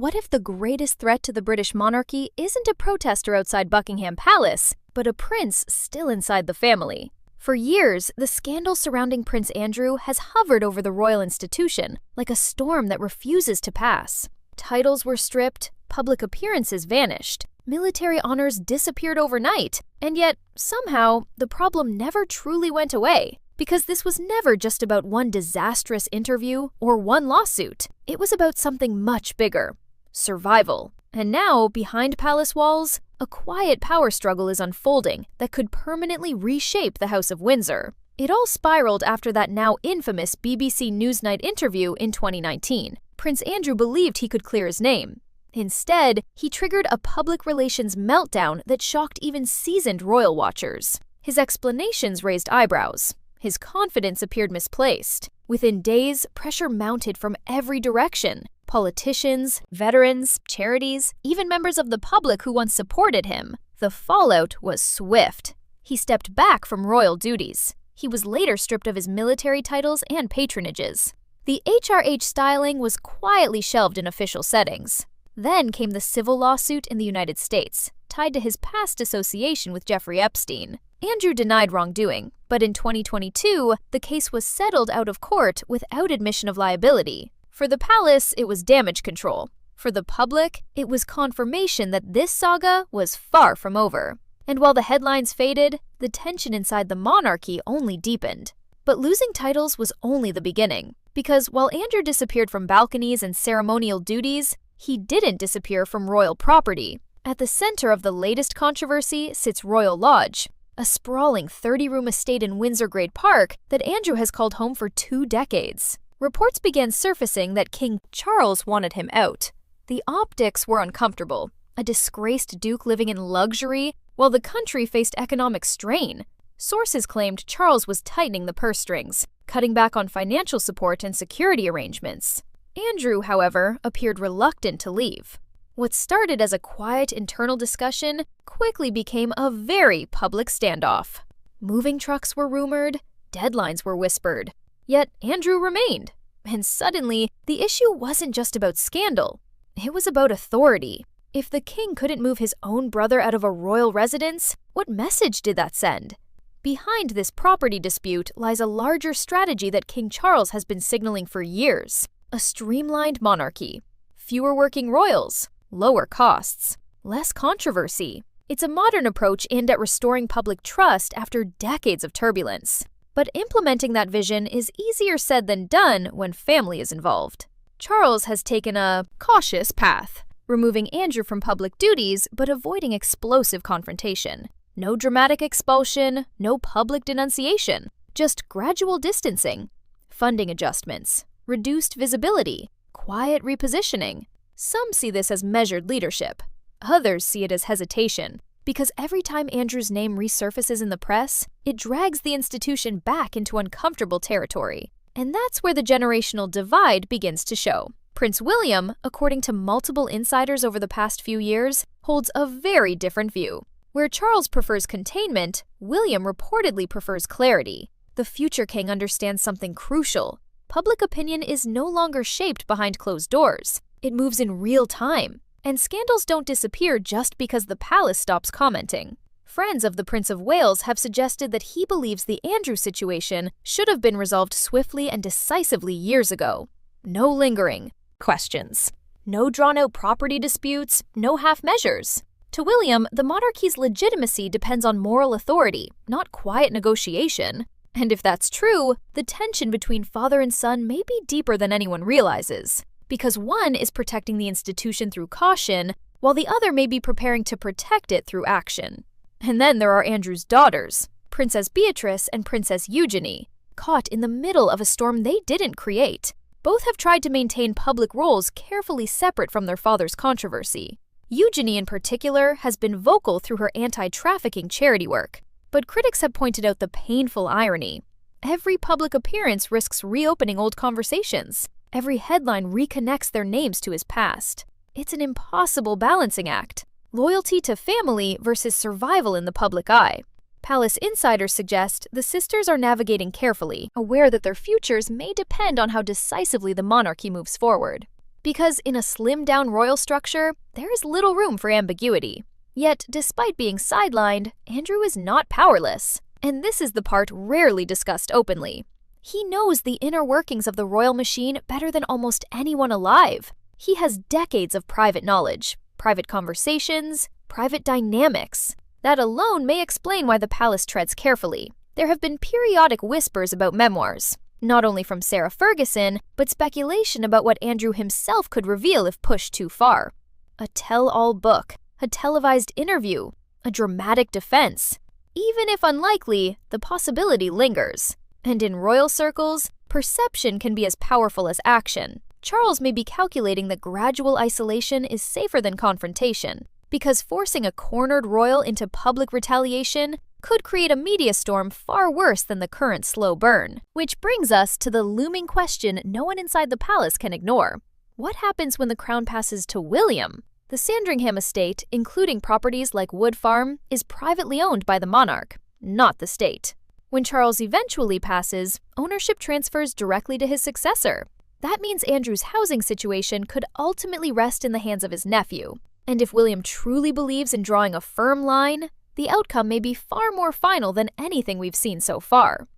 What if the greatest threat to the British monarchy isn't a protester outside Buckingham Palace, but a prince still inside the family? For years, the scandal surrounding Prince Andrew has hovered over the royal institution like a storm that refuses to pass. Titles were stripped, public appearances vanished, military honors disappeared overnight, and yet, somehow, the problem never truly went away. Because this was never just about one disastrous interview or one lawsuit. It was about something much bigger. Survival. And now, behind palace walls, a quiet power struggle is unfolding that could permanently reshape the House of Windsor. It all spiraled after that now infamous BBC Newsnight interview in 2019. Prince Andrew believed he could clear his name. Instead, he triggered a public relations meltdown that shocked even seasoned royal watchers. His explanations raised eyebrows. His confidence appeared misplaced. Within days, pressure mounted from every direction. Politicians, veterans, charities, even members of the public who once supported him. The fallout was swift. He stepped back from royal duties. He was later stripped of his military titles and patronages. The HRH styling was quietly shelved in official settings. Then came the civil lawsuit in the United States, tied to his past association with Jeffrey Epstein. Andrew denied wrongdoing, but in 2022, the case was settled out of court without admission of liability. For the palace, it was damage control. For the public, it was confirmation that this saga was far from over. And while the headlines faded, the tension inside the monarchy only deepened. But losing titles was only the beginning, because while Andrew disappeared from balconies and ceremonial duties, he didn't disappear from royal property. At the center of the latest controversy sits Royal Lodge, a sprawling 30-room estate in Windsor Great Park that Andrew has called home for 2 decades. Reports began surfacing that King Charles wanted him out. The optics were uncomfortable, a disgraced duke living in luxury while the country faced economic strain. Sources claimed Charles was tightening the purse strings, cutting back on financial support and security arrangements. Andrew, however, appeared reluctant to leave. What started as a quiet internal discussion quickly became a very public standoff. Moving trucks were rumored, deadlines were whispered. Yet Andrew remained. And suddenly, the issue wasn't just about scandal. It was about authority. If the king couldn't move his own brother out of a royal residence, what message did that send? Behind this property dispute lies a larger strategy that King Charles has been signaling for years. A streamlined monarchy. Fewer working royals. Lower costs. Less controversy. It's a modern approach aimed at restoring public trust after decades of turbulence. But implementing that vision is easier said than done when family is involved. Charles has taken a cautious path, removing Andrew from public duties but avoiding explosive confrontation. No dramatic expulsion, no public denunciation, just gradual distancing, funding adjustments, reduced visibility, quiet repositioning. Some see this as measured leadership. Others see it as hesitation. Because every time Andrew's name resurfaces in the press, it drags the institution back into uncomfortable territory. And that's where the generational divide begins to show. Prince William, according to multiple insiders over the past few years, holds a very different view. Where Charles prefers containment, William reportedly prefers clarity. The future king understands something crucial. Public opinion is no longer shaped behind closed doors. It moves in real time. And scandals don't disappear just because the palace stops commenting. Friends of the Prince of Wales have suggested that he believes the Andrew situation should have been resolved swiftly and decisively years ago. No lingering questions. No drawn-out property disputes, no half measures. To William, the monarchy's legitimacy depends on moral authority, not quiet negotiation. And if that's true, the tension between father and son may be deeper than anyone realizes. Because one is protecting the institution through caution, while the other may be preparing to protect it through action. And then there are Andrew's daughters, Princess Beatrice and Princess Eugenie, caught in the middle of a storm they didn't create. Both have tried to maintain public roles carefully separate from their father's controversy. Eugenie, in particular, has been vocal through her anti-trafficking charity work. But critics have pointed out the painful irony. Every public appearance risks reopening old conversations. Every headline reconnects their names to his past. It's an impossible balancing act. Loyalty to family versus survival in the public eye. Palace insiders suggest the sisters are navigating carefully, aware that their futures may depend on how decisively the monarchy moves forward. Because in a slimmed-down royal structure, there is little room for ambiguity. Yet, despite being sidelined, Andrew is not powerless. And this is the part rarely discussed openly. He knows the inner workings of the royal machine better than almost anyone alive. He has decades of private knowledge, private conversations, private dynamics. That alone may explain why the palace treads carefully. There have been periodic whispers about memoirs, not only from Sarah Ferguson, but speculation about what Andrew himself could reveal if pushed too far. A tell-all book, a televised interview, a dramatic defense. Even if unlikely, the possibility lingers. And in royal circles, perception can be as powerful as action. Charles may be calculating that gradual isolation is safer than confrontation, because forcing a cornered royal into public retaliation could create a media storm far worse than the current slow burn. Which brings us to the looming question no one inside the palace can ignore. What happens when the crown passes to William? The Sandringham estate, including properties like Wood Farm, is privately owned by the monarch, not the state. When Charles eventually passes, ownership transfers directly to his successor. That means Andrew's housing situation could ultimately rest in the hands of his nephew. And if William truly believes in drawing a firm line, the outcome may be far more final than anything we've seen so far.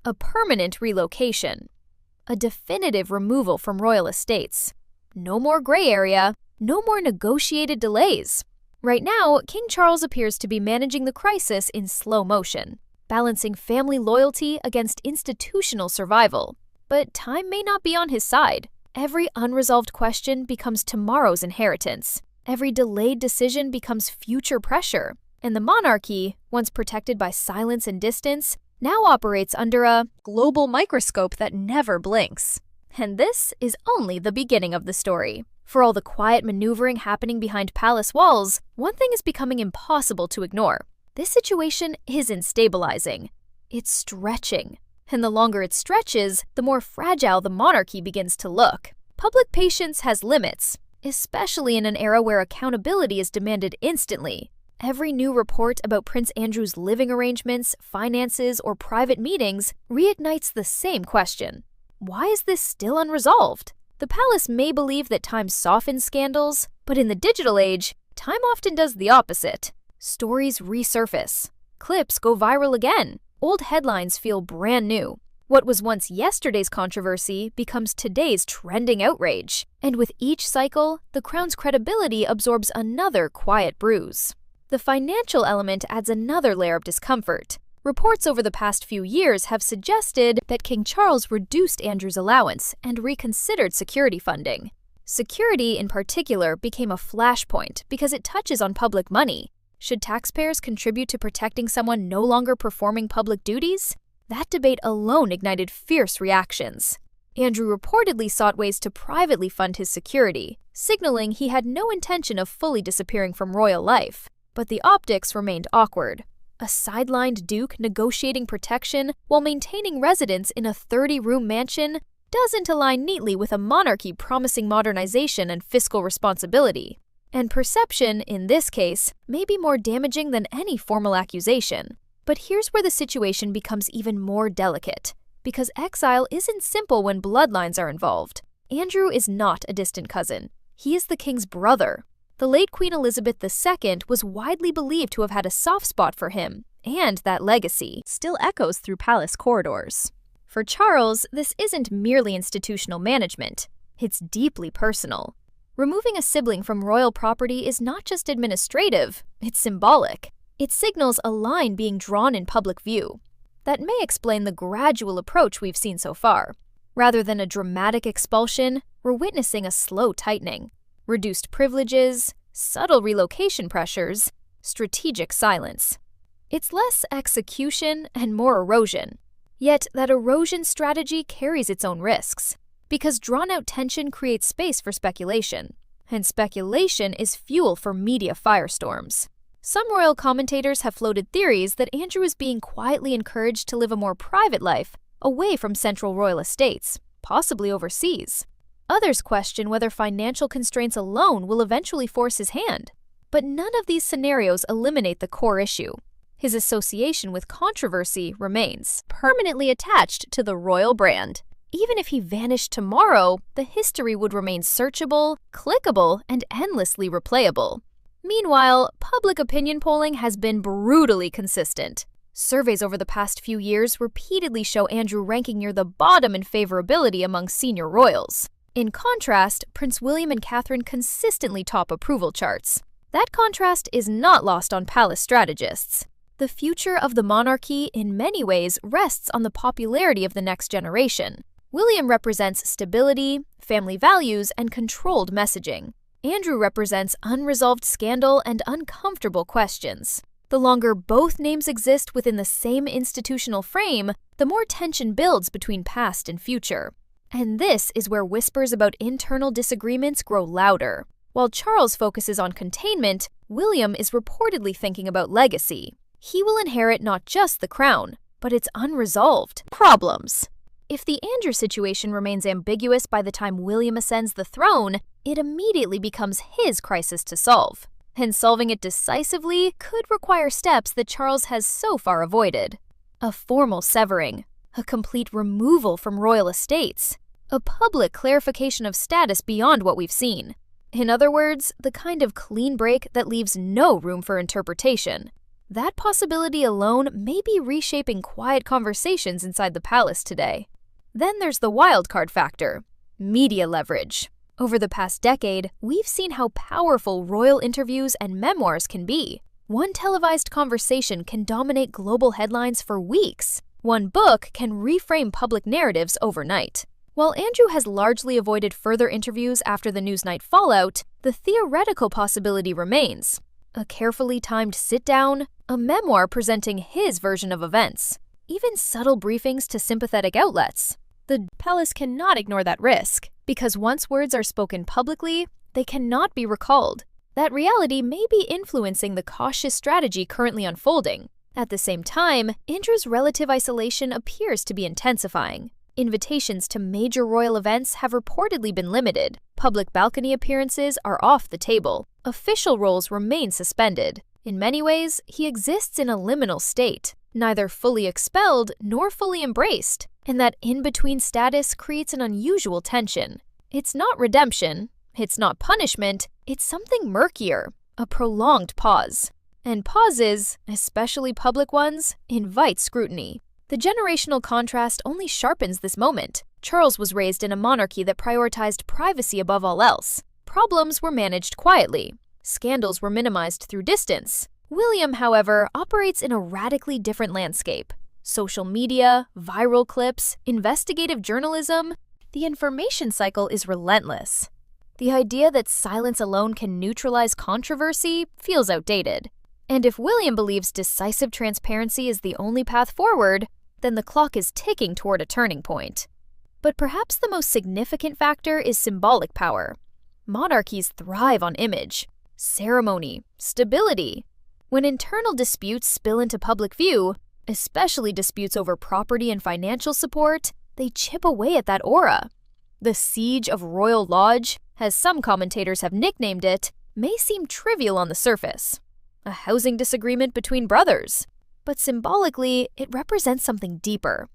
A permanent relocation. A definitive removal from royal estates. No more gray area, no more negotiated delays. Right now, King Charles appears to be managing the crisis in slow motion, balancing family loyalty against institutional survival. But time may not be on his side. Every unresolved question becomes tomorrow's inheritance. Every delayed decision becomes future pressure. And the monarchy, once protected by silence and distance, now operates under a global microscope that never blinks. And this is only the beginning of the story. For all the quiet maneuvering happening behind palace walls, one thing is becoming impossible to ignore. This situation isn't stabilizing. It's stretching. And the longer it stretches, the more fragile the monarchy begins to look. Public patience has limits, especially in an era where accountability is demanded instantly. Every new report about Prince Andrew's living arrangements, finances, or private meetings reignites the same question. Why is this still unresolved? The palace may believe that time softens scandals, but in the digital age, time often does the opposite. Stories resurface. Clips go viral again. Old headlines feel brand new. What was once yesterday's controversy becomes today's trending outrage. And with each cycle, the crown's credibility absorbs another quiet bruise. The financial element adds another layer of discomfort. Reports over the past few years have suggested that King Charles reduced Andrew's allowance and reconsidered security funding. Security, in particular, became a flashpoint because it touches on public money. Should taxpayers contribute to protecting someone no longer performing public duties? That debate alone ignited fierce reactions. Andrew reportedly sought ways to privately fund his security, signaling he had no intention of fully disappearing from royal life. But the optics remained awkward. A sidelined duke negotiating protection while maintaining residence in a 30-room mansion doesn't align neatly with a monarchy promising modernization and fiscal responsibility. And perception, in this case, may be more damaging than any formal accusation. But here's where the situation becomes even more delicate, because exile isn't simple when bloodlines are involved. Andrew is not a distant cousin. He is the king's brother. The late Queen Elizabeth II was widely believed to have had a soft spot for him, and that legacy still echoes through palace corridors. For Charles, this isn't merely institutional management. It's deeply personal. Removing a sibling from royal property is not just administrative, it's symbolic. It signals a line being drawn in public view. That may explain the gradual approach we've seen so far. Rather than a dramatic expulsion, we're witnessing a slow tightening. Reduced privileges, subtle relocation pressures, strategic silence. It's less execution and more erosion. Yet that erosion strategy carries its own risks, because drawn-out tension creates space for speculation, and speculation is fuel for media firestorms. Some royal commentators have floated theories that Andrew is being quietly encouraged to live a more private life away from central royal estates, possibly overseas. Others question whether financial constraints alone will eventually force his hand. But none of these scenarios eliminate the core issue. His association with controversy remains permanently attached to the royal brand. Even if he vanished tomorrow, the history would remain searchable, clickable, and endlessly replayable. Meanwhile, public opinion polling has been brutally consistent. Surveys over the past few years repeatedly show Andrew ranking near the bottom in favorability among senior royals. In contrast, Prince William and Catherine consistently top approval charts. That contrast is not lost on palace strategists. The future of the monarchy, in many ways, rests on the popularity of the next generation. William represents stability, family values, and controlled messaging. Andrew represents unresolved scandal and uncomfortable questions. The longer both names exist within the same institutional frame, the more tension builds between past and future. And this is where whispers about internal disagreements grow louder. While Charles focuses on containment, William is reportedly thinking about legacy. He will inherit not just the crown, but its unresolved problems. If the Andrew situation remains ambiguous by the time William ascends the throne, it immediately becomes his crisis to solve. And solving it decisively could require steps that Charles has so far avoided. A formal severing, a complete removal from royal estates, a public clarification of status beyond what we've seen. In other words, the kind of clean break that leaves no room for interpretation. That possibility alone may be reshaping quiet conversations inside the palace today. Then there's the wildcard factor, media leverage. Over the past decade, we've seen how powerful royal interviews and memoirs can be. One televised conversation can dominate global headlines for weeks. One book can reframe public narratives overnight. While Andrew has largely avoided further interviews after the Newsnight fallout, the theoretical possibility remains. A carefully timed sit-down, a memoir presenting his version of events, even subtle briefings to sympathetic outlets. The palace cannot ignore that risk, because once words are spoken publicly, they cannot be recalled. That reality may be influencing the cautious strategy currently unfolding. At the same time, Andrew's relative isolation appears to be intensifying. Invitations to major royal events have reportedly been limited. Public balcony appearances are off the table. Official roles remain suspended. In many ways, he exists in a liminal state, neither fully expelled nor fully embraced. And that in-between status creates an unusual tension. It's not redemption, it's not punishment, it's something murkier, a prolonged pause. And pauses, especially public ones, invite scrutiny. The generational contrast only sharpens this moment. Charles was raised in a monarchy that prioritized privacy above all else. Problems were managed quietly. Scandals were minimized through distance. William, however, operates in a radically different landscape. Social media, viral clips, investigative journalism, the information cycle is relentless. The idea that silence alone can neutralize controversy feels outdated. And if William believes decisive transparency is the only path forward, then the clock is ticking toward a turning point. But perhaps the most significant factor is symbolic power. Monarchies thrive on image, ceremony, stability. When internal disputes spill into public view, especially disputes over property and financial support, they chip away at that aura. The siege of Royal Lodge, as some commentators have nicknamed it, may seem trivial on the surface. A housing disagreement between brothers. But symbolically, it represents something deeper.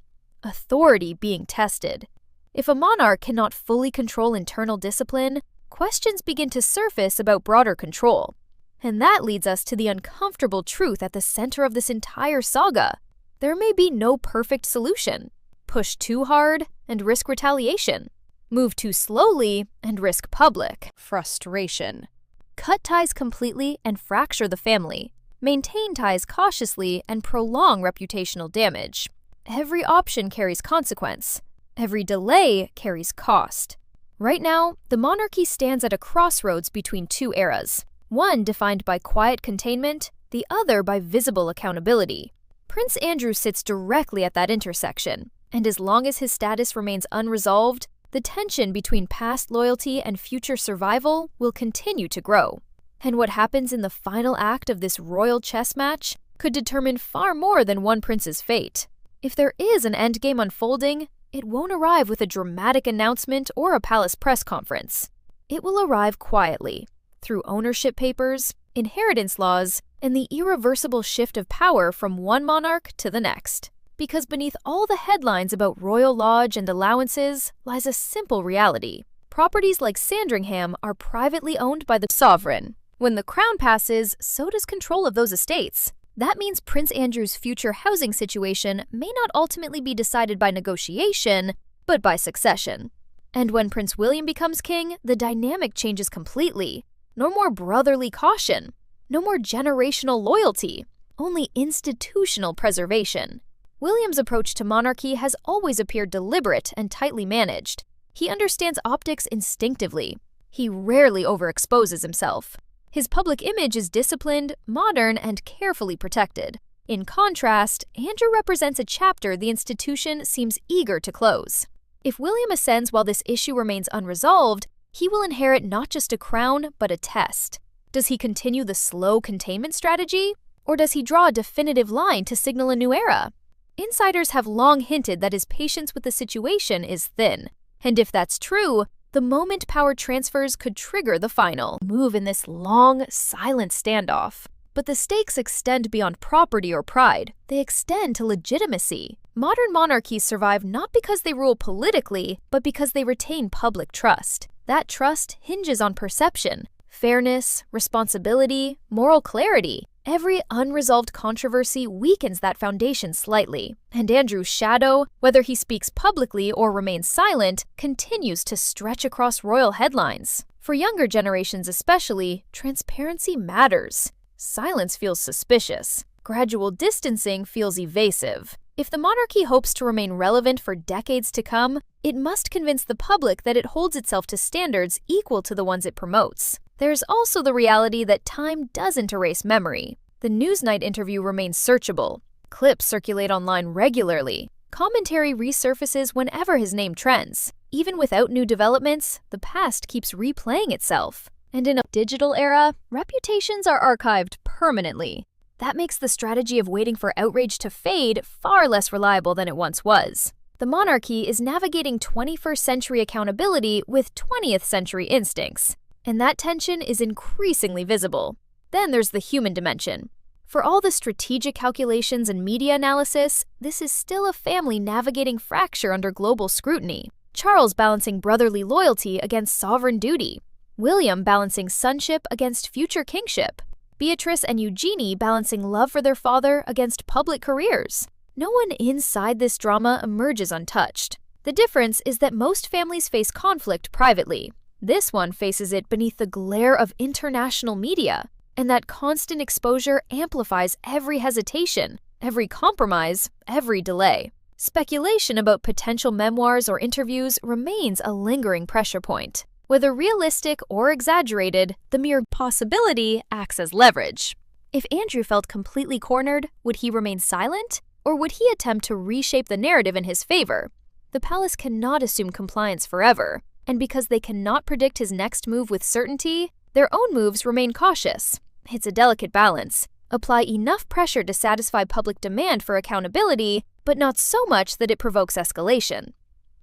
Authority being tested. If a monarch cannot fully control internal discipline, questions begin to surface about broader control. And that leads us to the uncomfortable truth at the center of this entire saga. There may be no perfect solution. Push too hard and risk retaliation. Move too slowly and risk public frustration. Cut ties completely and fracture the family. Maintain ties cautiously and prolong reputational damage. Every option carries consequence. Every delay carries cost. Right now, the monarchy stands at a crossroads between two eras. One defined by quiet containment, the other by visible accountability. Prince Andrew sits directly at that intersection, and as long as his status remains unresolved, the tension between past loyalty and future survival will continue to grow. And what happens in the final act of this royal chess match could determine far more than one prince's fate. If there is an endgame unfolding, it won't arrive with a dramatic announcement or a palace press conference. It will arrive quietly, through ownership papers, inheritance laws, and the irreversible shift of power from one monarch to the next. Because beneath all the headlines about royal lodge and allowances lies a simple reality. Properties like Sandringham are privately owned by the sovereign. When the crown passes, so does control of those estates. That means Prince Andrew's future housing situation may not ultimately be decided by negotiation, but by succession. And when Prince William becomes king, the dynamic changes completely. No more brotherly caution. No more generational loyalty. Only institutional preservation. William's approach to monarchy has always appeared deliberate and tightly managed. He understands optics instinctively. He rarely overexposes himself. His public image is disciplined, modern, and carefully protected. In contrast, Andrew represents a chapter the institution seems eager to close. If William ascends while this issue remains unresolved, he will inherit not just a crown, but a test. Does he continue the slow containment strategy? Or does he draw a definitive line to signal a new era? Insiders have long hinted that his patience with the situation is thin. And if that's true, the moment power transfers could trigger the final move in this long, silent standoff. But the stakes extend beyond property or pride. They extend to legitimacy. Modern monarchies survive not because they rule politically, but because they retain public trust. That trust hinges on perception, fairness, responsibility, moral clarity. Every unresolved controversy weakens that foundation slightly, and Andrew's shadow, whether he speaks publicly or remains silent, continues to stretch across royal headlines. For younger generations especially, transparency matters. Silence feels suspicious. Gradual distancing feels evasive. If the monarchy hopes to remain relevant for decades to come, it must convince the public that it holds itself to standards equal to the ones it promotes. There's also the reality that time doesn't erase memory. The Newsnight interview remains searchable. Clips circulate online regularly. Commentary resurfaces whenever his name trends. Even without new developments, the past keeps replaying itself. And in a digital era, reputations are archived permanently. That makes the strategy of waiting for outrage to fade far less reliable than it once was. The monarchy is navigating 21st century accountability with 20th century instincts. And that tension is increasingly visible. Then there's the human dimension. For all the strategic calculations and media analysis, this is still a family navigating fracture under global scrutiny. Charles balancing brotherly loyalty against sovereign duty. William balancing sonship against future kingship. Beatrice and Eugenie balancing love for their father against public careers. No one inside this drama emerges untouched. The difference is that most families face conflict privately. This one faces it beneath the glare of international media, and that constant exposure amplifies every hesitation, every compromise, every delay. Speculation about potential memoirs or interviews remains a lingering pressure point. Whether realistic or exaggerated, the mere possibility acts as leverage. If Andrew felt completely cornered, would he remain silent? Or would he attempt to reshape the narrative in his favor? The palace cannot assume compliance forever. And because they cannot predict his next move with certainty, their own moves remain cautious. It's a delicate balance. Apply enough pressure to satisfy public demand for accountability, but not so much that it provokes escalation.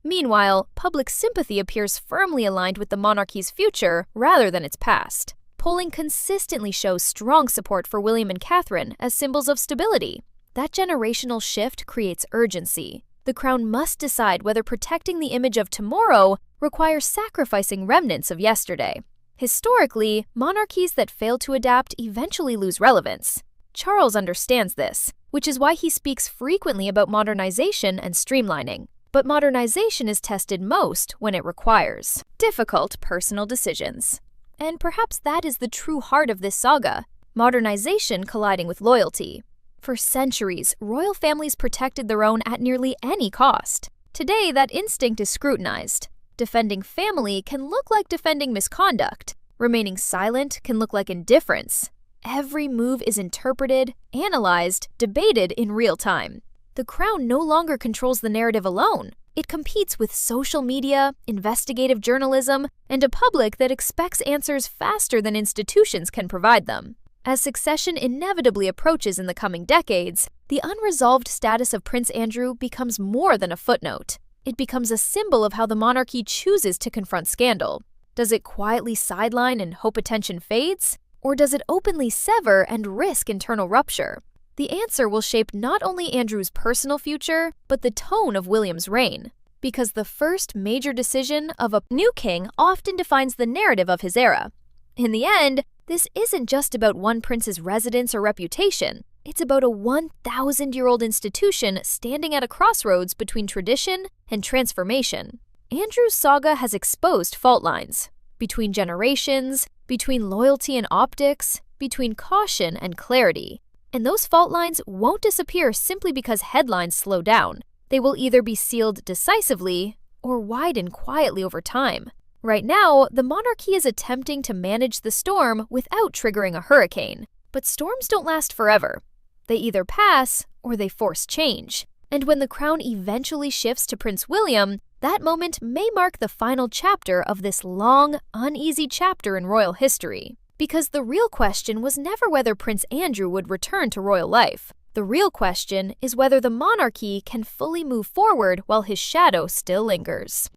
Meanwhile, public sympathy appears firmly aligned with the monarchy's future rather than its past. Polling consistently shows strong support for William and Catherine as symbols of stability. That generational shift creates urgency. The crown must decide whether protecting the image of tomorrow requires sacrificing remnants of yesterday. Historically, monarchies that fail to adapt eventually lose relevance. Charles understands this, which is why he speaks frequently about modernization and streamlining. But modernization is tested most when it requires difficult personal decisions. And perhaps that is the true heart of this saga, modernization colliding with loyalty. For centuries, royal families protected their own at nearly any cost. Today, that instinct is scrutinized. Defending family can look like defending misconduct. Remaining silent can look like indifference. Every move is interpreted, analyzed, debated in real time. The crown no longer controls the narrative alone. It competes with social media, investigative journalism, and a public that expects answers faster than institutions can provide them. As succession inevitably approaches in the coming decades, the unresolved status of Prince Andrew becomes more than a footnote. It becomes a symbol of how the monarchy chooses to confront scandal. Does it quietly sideline and hope attention fades? Or does it openly sever and risk internal rupture? The answer will shape not only Andrew's personal future, but the tone of William's reign. Because the first major decision of a new king often defines the narrative of his era. In the end, this isn't just about one prince's residence or reputation. It's about a 1,000-year-old institution standing at a crossroads between tradition and transformation. Andrew's saga has exposed fault lines between generations, between loyalty and optics, between caution and clarity. And those fault lines won't disappear simply because headlines slow down. They will either be sealed decisively or widen quietly over time. Right now, the monarchy is attempting to manage the storm without triggering a hurricane. But storms don't last forever. They either pass or they force change. And when the crown eventually shifts to Prince William, that moment may mark the final chapter of this long, uneasy chapter in royal history. Because the real question was never whether Prince Andrew would return to royal life. The real question is whether the monarchy can fully move forward while his shadow still lingers.